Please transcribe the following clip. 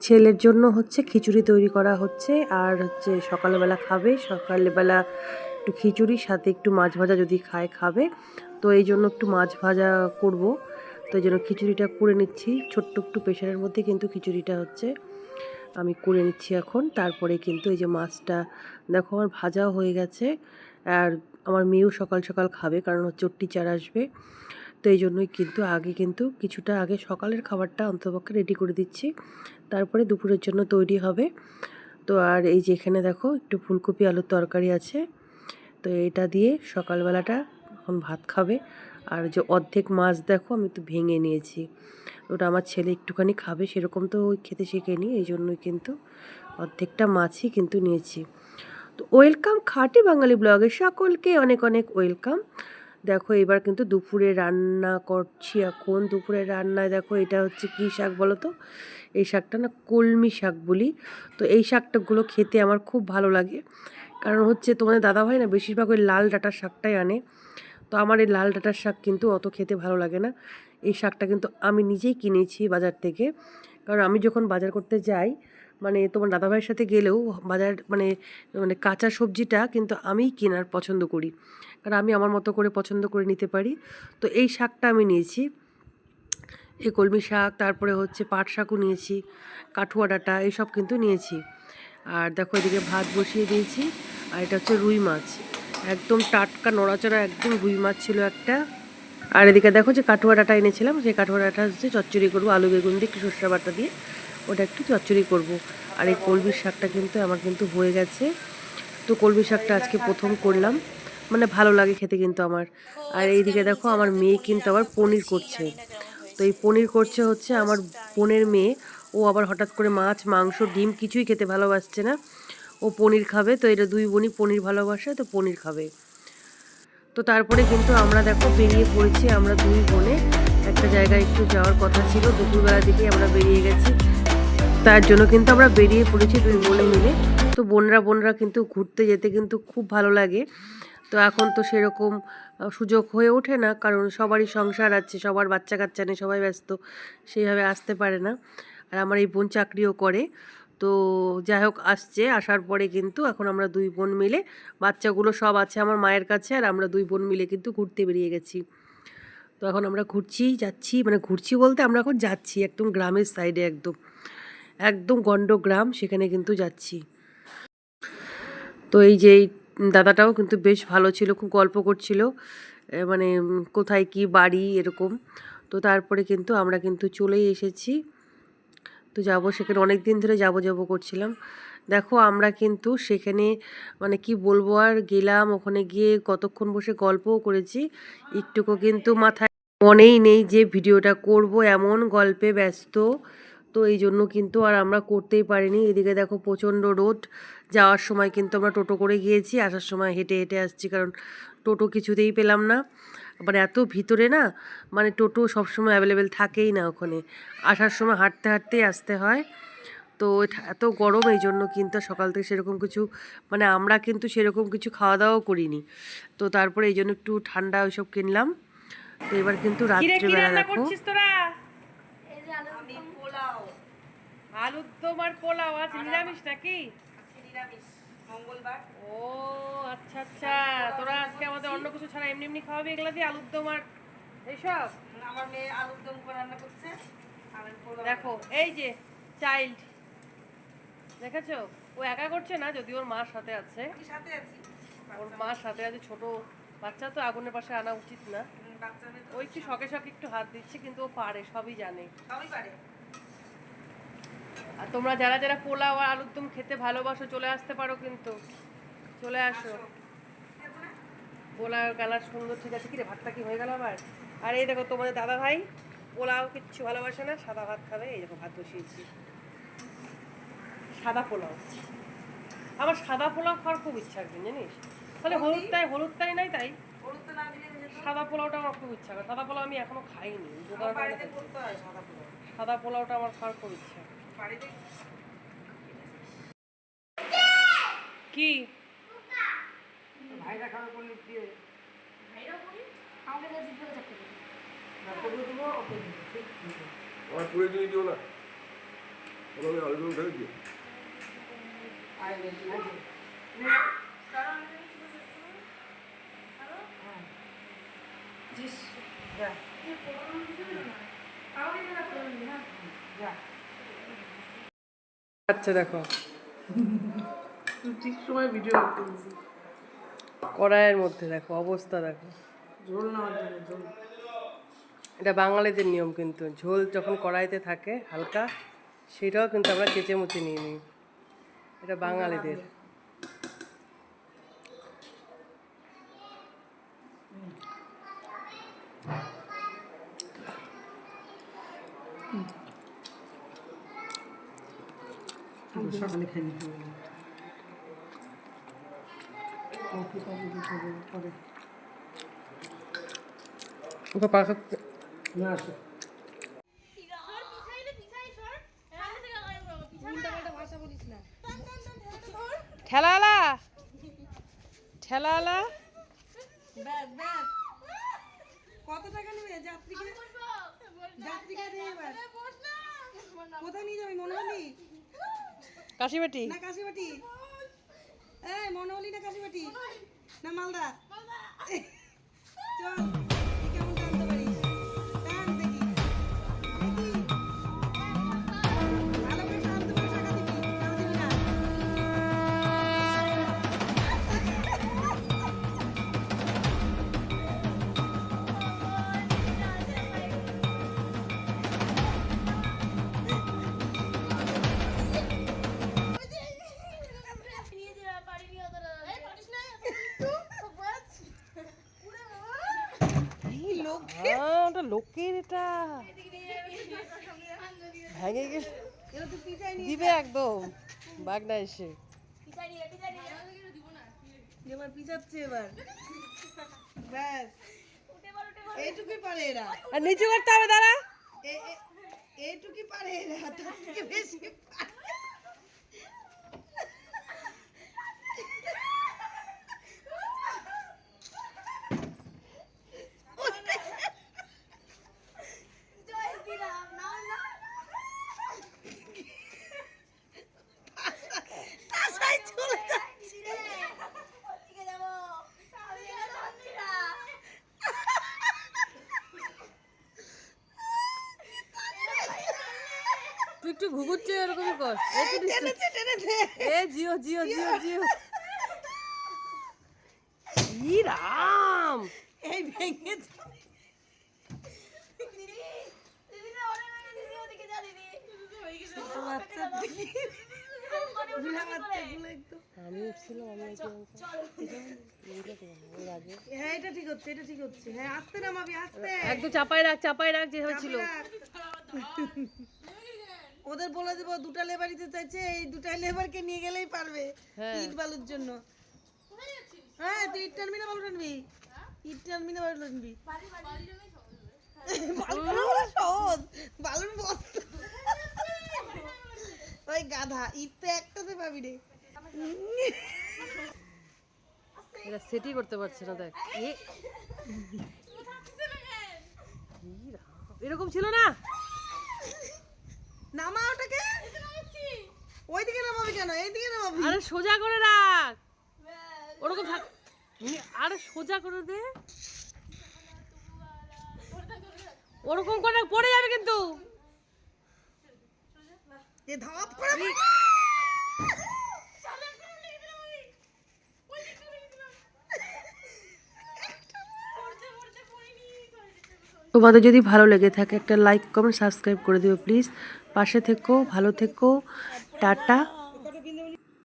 ছেলের জন্য হচ্ছে খিচুড়ি তৈরি করা হচ্ছে, আর হচ্ছে সকালবেলা খাবে, সকালবেলা একটু খিচুড়ি সাথে একটু মাছ ভাজা যদি খায় খাবে। তো এই জন্য একটু মাছ ভাজা করব, তো এই জন্য খিচুড়িটা করে নিচ্ছি ছোট্ট একটু প্রেশারের মধ্যে, কিন্তু খিচুড়িটা হচ্ছে আমি করে নিচ্ছি এখন। তারপরে কিন্তু এই যে মাছটা দেখো আমার ভাজাও হয়ে গেছে, আর আমার মেয়েও সকাল সকাল খাবে কারণ হচ্ছে ওর টিচার আসবে। তো এই জন্যই কিন্তু আগে কিন্তু কিছুটা আগে সকালের খাবারটা অন্তপক্ষে রেডি করে দিচ্ছি, তারপরে দুপুরের জন্য তৈরি হবে। তো আর এই যে এখানে দেখো একটু ফুলকপি আলুর তরকারি আছে, তো এটা দিয়ে সকালবেলাটা এখন ভাত খাবে। আর যে অর্ধেক মাছ দেখো আমি একটু ভেঙে নিয়েছি, ওটা আমার ছেলে একটুখানি খাবে, সেরকম তো ওই খেতে শেখেনি, এই জন্যই কিন্তু অর্ধেকটা মাছই কিন্তু নিয়েছি। তো ওয়েলকাম খাঁটি বাঙালি ব্লগে সকলকে অনেক অনেক ওয়েলকাম। দেখো এবার কিন্তু দুপুরে রান্না করছি, এখন দুপুরে রান্নায় দেখো এটা হচ্ছে কী শাক বলো তো, এই শাকটা না কলমি শাক বলি। তো এই শাকটাগুলো খেতে আমার খুব ভালো লাগে, কারণ হচ্ছে তোমাদের দাদাভাই না বেশিরভাগ ওই লাল ডাঁটার শাকটাই আনে। তো আমার এই লাল ডাঁটার শাক কিন্তু অত খেতে ভালো লাগে না। এই শাকটা কিন্তু আমি নিজেই কিনেছি বাজার থেকে, কারণ আমি যখন বাজার করতে যাই, মানে তোমার দাদাভাইয়ের সাথে গেলেও বাজার মানে মানে কাঁচা সবজিটা কিন্তু আমিই কেনার পছন্দ করি, কারণ আমি আমার মতো করে পছন্দ করে নিতে পারি। তো এই শাকটা আমি নিয়েছি, এই কলমি শাক, তারপরে হচ্ছে পাট শাকও নিয়েছি, কাঠুয়া ডাঁটা এইসব কিন্তু নিয়েছি। আর দেখো এদিকে ভাত বসিয়ে দিয়েছি, আর এটা হচ্ছে রুই মাছ, একদম টাটকা নড়াচড়া একদম রুই মাছ ছিল একটা। আর এদিকে দেখো যে কাঠুয়া ডাঁটা এনেছিলাম, সেই কাঠুয়া ডাঁটা হচ্ছে চচ্চড়ি করবো আলু বেগুন দিয়ে, একটু সর্ষে বাটা দিয়ে ওটা একটু চচ্চড়ি করব। আর এই কলমির শাকটা কিন্তু আমার কিন্তু হয়ে গেছে। তো কলমি শাকটা আজকে প্রথম করলাম, মানে ভালো লাগে খেতে কিন্তু আমার। আর এইদিকে দেখো আমার মেয়ে কিন্তু আবার পনির করছে। তো এই পনির করছে হচ্ছে আমার বোনের মেয়ে, ও আবার হঠাৎ করে মাছ মাংস ডিম কিছুই খেতে ভালোবাসছে না, ও পনির খাবে। তো এটা দুই বোনই পনির ভালোবাসে, তো পনির খাবে। তো তারপরে কিন্তু আমরা দেখো বেরিয়ে পড়েছি, আমরা দুই বোনে একটা জায়গায় একটু যাওয়ার কথা ছিল, দুপুরবেলা দিকে আমরা বেরিয়ে গেছি, তার জন্য কিন্তু আমরা বেরিয়ে পড়েছি দুই বোনে মিলে। তো বোনরা কিন্তু ঘুরতে যেতে কিন্তু খুব ভালো লাগে। তো এখন তো সেরকম সুযোগ হয়ে ওঠে না, কারণ সবারই সংসার আছে, সবার বাচ্চা কাচ্চা নেই, সবাই ব্যস্ত, সেইভাবে আসতে পারে না। আর আমার এই বোন চাকরিও করে। তো যাই হোক আসছে, আসার পরে কিন্তু এখন আমরা দুই বোন মিলে, বাচ্চাগুলো সব আছে আমার মায়ের কাছে, আর আমরা দুই বোন মিলে কিন্তু ঘুরতে বেরিয়ে গেছি। তো এখন আমরা যাচ্ছি, মানে ঘুরছি বলতে আমরা এখন যাচ্ছি একদম গ্রামের সাইডে, একদম একদম গন্ড গ্রাম, সেখানে কিন্তু যাচ্ছি। তো এই যে এই দাদাটাও কিন্তু বেশ ভালো ছিল, খুব গল্প করছিল, মানে কোথায় কি বাড়ি এরকম। তো তারপরে কিন্তু আমরা কিন্তু চলেই এসেছি। তো যাব সেখানে, অনেক দিন ধরে যাব করছিলাম। দেখো আমরা কিন্তু সেখানে মানে কি বলবো, আর গেলাম ওখানে গিয়ে কতক্ষণ বসে গল্পও করেছি, একটুকু কিন্তু মাথায় মনেই নেই যে ভিডিওটা করব, এমন গল্পে ব্যস্ত। তো এই জন্য কিন্তু আর আমরা করতেই পারিনি। এদিকে দেখো প্রচণ্ড রোদ, যাওয়ার সময় কিন্তু আমরা টোটো করে গিয়েছি, আসার সময় হেঁটে হেঁটে আসছি, কারণ টোটো কিছুতেই পেলাম না। আবার এত ভিতরে না, মানে টোটো সবসময় অ্যাভেলেবেল থাকেই না ওখানে, আসার সময় হাঁটতে হাঁটতেই আসতে হয়। তো এত গরম, এই জন্য কিন্তু সকাল থেকে সেরকম কিছু, মানে আমরা কিন্তু সেরকম কিছু খাওয়া দাওয়াও করিনি। তো তারপরে এই জন্য একটু ঠান্ডা ওইসব কিনলাম। তো এবার কিন্তু রাত্রেবেলা দেখো আলুর দম আর পোলাও আজ নিরামিষ নাকি? মঙ্গলবার। ও আচ্ছা আচ্ছা, তোরা আজকে আমাদের অন্য কিছু ছাড়া এমনি এমনি খাওয়াবি এগুলা দিয়ে, আলুর দম আর এইসব? আমার মেয়ে আলুর দম করে রান্না করছে। দেখো এই যে চাইল্ড, দেখেছো ও একা করছে না, যদি ওর মার সাথে আছে, ওর মার সাথে আছে, ছোট বাচ্চা তো আগুনের পাশে আনা উচিত না। ওই একটু শখে শখে একটু হাত দিচ্ছে, কিন্তু ও পারে, সবই জানে, সবই পারে। আর তোমরা যারা যারা পোলাও আর আলুর দম খেতে ভালোবাসো চলে আসতে পারো, কিন্তু চলে আসো। পোলাও কালার সুন্দর, ঠিক আছে। কিরে ভাতটা কি হয়ে গেল আবার? আর এই দেখো তোমাদের দাদা ভাই পোলাও কিচ্ছু ভালোবাসে না, সাদা ভাত খাবে। এই দেখো ভাত বসিয়েছি, সাদা পোলাও। আমার সাদা পোলাও খাওয়ার খুব ইচ্ছা একদিন, জানিস, তাহলে হলুদটাই নাই, তাই সাদা পোলাওটা আমার খুব ইচ্ছা করে। সাদা পোলাও আমি এখনো খাইনি, সাদা পোলাওটা আমার খাওয়ার খুব ইচ্ছা। কি ভাইরা খাবে পনির দিয়ে, আমাকে দিও না। আচ্ছা দেখো ঠিক সময় ভিডিও করতেছি। কড়াইয়ের মধ্যে দেখো অবস্থা দেখো। ঝোল নেওয়ার জন্য ঝোল। এটা বাঙালিদের নিয়ম, কিন্তু ঝোল যখন কড়াইতে থাকে হালকা, সেটাও কিন্তু আমরা চেঁচে মুচে নিয়ে নিই। এটা বাঙালিদের। সকালে খেয়ে নিতে হবে। কফি দিতে হবে পরে। ওকে পাশে না আসো। ঠেলালা ঠেলালা কত টাকা নেবে যাত্রীকে? যাত্রীকে দিয়ে এবার কোথায় নিয়ে যাবি? মনোহলি কাশিবাটি না কাশিবাটি? এই মনোহলি না কাশিবাটি না মালদা? চল তুই কেমন টানতে পারিস, টান দেখি দেখি। ভালো করে টানতে পারিস, টাকা দিবি, টাকা দিবি না? ওটা লোকের, এটা ভেঙে গেলে এরা তো পিছাই নিয়ে দিবে একদম বাগনা এসে। এবার পিছাচ্ছে এবার। ব্যাস এইটুকুই পারে এরা, আর নিচু করতে হবে দাঁড়া। এইটুকুই পারে এরা, তার থেকে বেশি পারে। আশায় চলে যাচ্ছে। তুই একটু ঘুঘুচ্ছে এরকমই কর। টেনেছে, টেনেছে। এ জিও জিও জিও জিও। ই রাম, এই ভেঙে যাবে। ছোট বাচ্চার দিকে বুড়া বাচ্চাগুলো একদম। আমি উঠছিলাম, আমি এর আগে হ্যাঁ এটা ঠিক হচ্ছে, এটা ঠিক হচ্ছে। হ্যাঁ আস্তে নামাবি, আস্তে। একদম চাপাই রাখ, চাপাই রাখ যেভাবে ছিল। ওদের বলে দেবো দুটা লেবার দিতে চাইছে, এই দুটা লেবারকে নিয়ে গেলেই পারবে ইট বালুর জন্য। হ্যাঁ তুই ইট টানবি না বালু টানবি? ইট টানবি না বালু টানবি? বালু টানা সহজ, বালুর বস্তা। ওই গাধা, ইট তো একটাতে পাবি রে। এটা সেটই করতে পারছে না, দেখ এরকম ছিল না। নামা ওটাকে, ওইদিকে নামাবি কেন, এইদিকে নামাবি। আরে সোজা করে রাখ, ওরকম থাক। আরে সোজা করে দে, ওরকম করে পড়ে যাবে কিন্তু। এ ধাপ করে তোমাদের যদি ভালো লেগে থাকে একটা লাইক কমেন্ট সাবস্ক্রাইব করে দিও প্লিজ। পাশে থেকো, ভালো থেকো, টাটা।